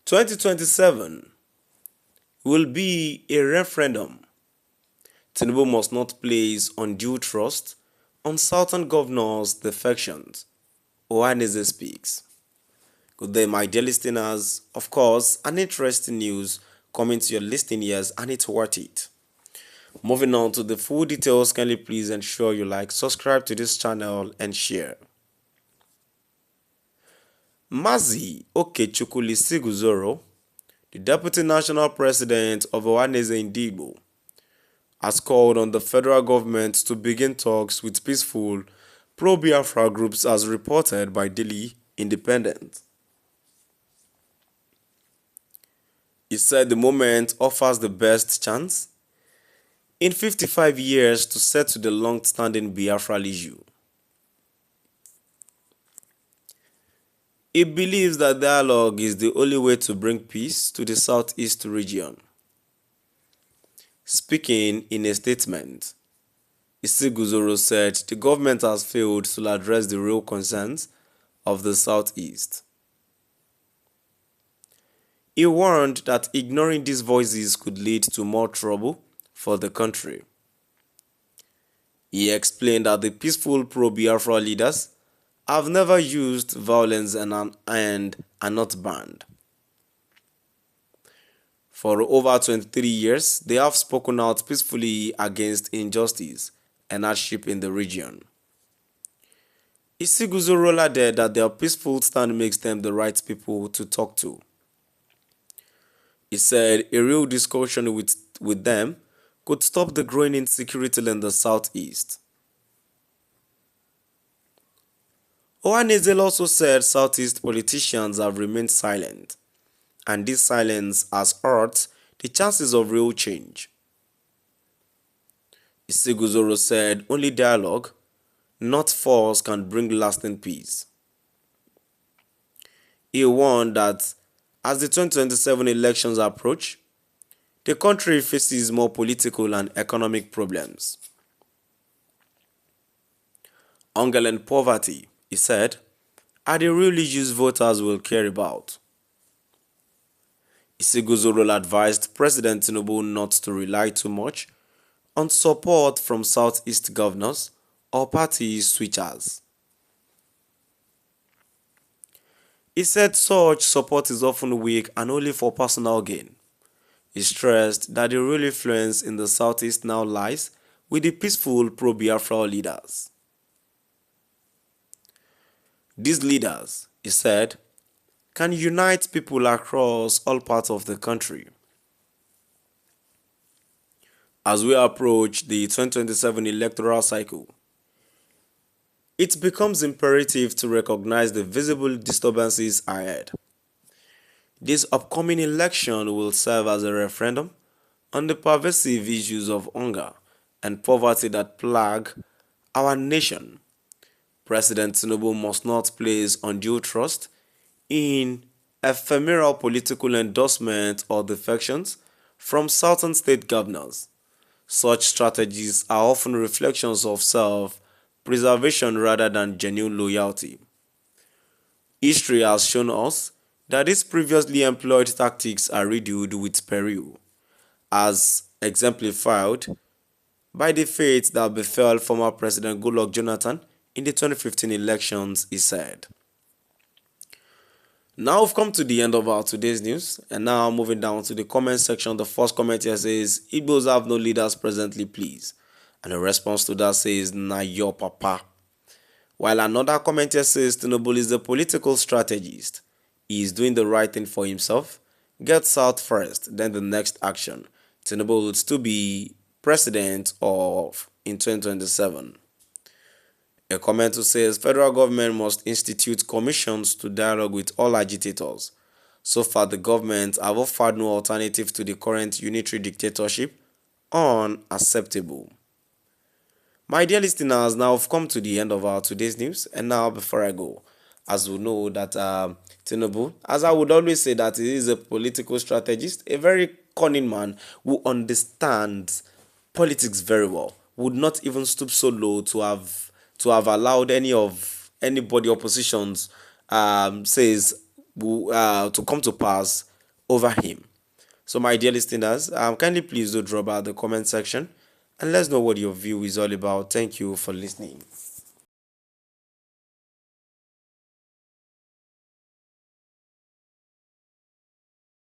2027 will be a referendum. Tinubu must not place undue trust on Southern governors' defections. Ohanaeze speaks. Good day, my dear listeners. Of course, an interesting news coming to your listening ears, and it's worth it. Moving on to the full details, kindly please ensure you like, subscribe to this channel, and share. Mazi Okechukwu Siguzoro, the Deputy National President of Ohanaeze Undue, has called on the federal government to begin talks with peaceful pro-Biafra groups as reported by Daily Independent. He said the moment offers the best chance in 55 years to settle the long-standing Biafra issue. He believes that dialogue is the only way to bring peace to the southeast region. Speaking in a statement, Isiguzoro said the government has failed to address the real concerns of the southeast. He warned that ignoring these voices could lead to more trouble for the country. He explained that the peaceful pro-Biafra leaders have never used violence and are not banned. For over 23 years, they have spoken out peacefully against injustice and hardship in the region. Isiguzoro added that their peaceful stand makes them the right people to talk to. He said a real discussion with them could stop the growing insecurity in the southeast. Ohanaeze also said Southeast politicians have remained silent, and this silence has hurt the chances of real change. Isiguzoro said only dialogue, not force, can bring lasting peace. He warned that as the 2027 elections approach, the country faces more political and economic problems. Hunger and poverty, he said, are the real issues voters will care about. Isiguzoro advised President Tinubu not to rely too much on support from Southeast governors or party switchers. He said such support is often weak and only for personal gain. He stressed that the real influence in the Southeast now lies with the peaceful pro-Biafra leaders. These leaders, he said, can unite people across all parts of the country. As we approach the 2027 electoral cycle, it becomes imperative to recognize the visible disturbances ahead. This upcoming election will serve as a referendum on the pervasive issues of hunger and poverty that plague our nation. President Tinubu must not place undue trust in ephemeral political endorsement or defections from southern state governors. Such strategies are often reflections of self-preservation rather than genuine loyalty. History has shown us that these previously employed tactics are riddled with peril, as exemplified by the fate that befell former President Goodluck Jonathan in the 2015 elections, he said. Now we've come to the end of our today's news, and now moving down to the comment section. The first comment here says, Igbos have no leaders presently, please. And the response to that says, na your papa. While another comment here says, Tinubu is a political strategist. He is doing the right thing for himself. Gets out first, then the next action. Tinubu will still be president of in 2027. A commenter says federal government must institute commissions to dialogue with all agitators. So far, the government have offered no alternative to the current unitary dictatorship. Unacceptable. My dear listeners, now we've come to the end of our today's news. And now, before I go, as we know that Tinubu, as I would always say, that he is a political strategist, a very cunning man who understands politics very well, would not even stoop so low to have allowed anybody oppositions says to come to pass over him. So, my dear listeners, kindly please do drop out the comment section and let's know what your view is all about. Thank you for listening.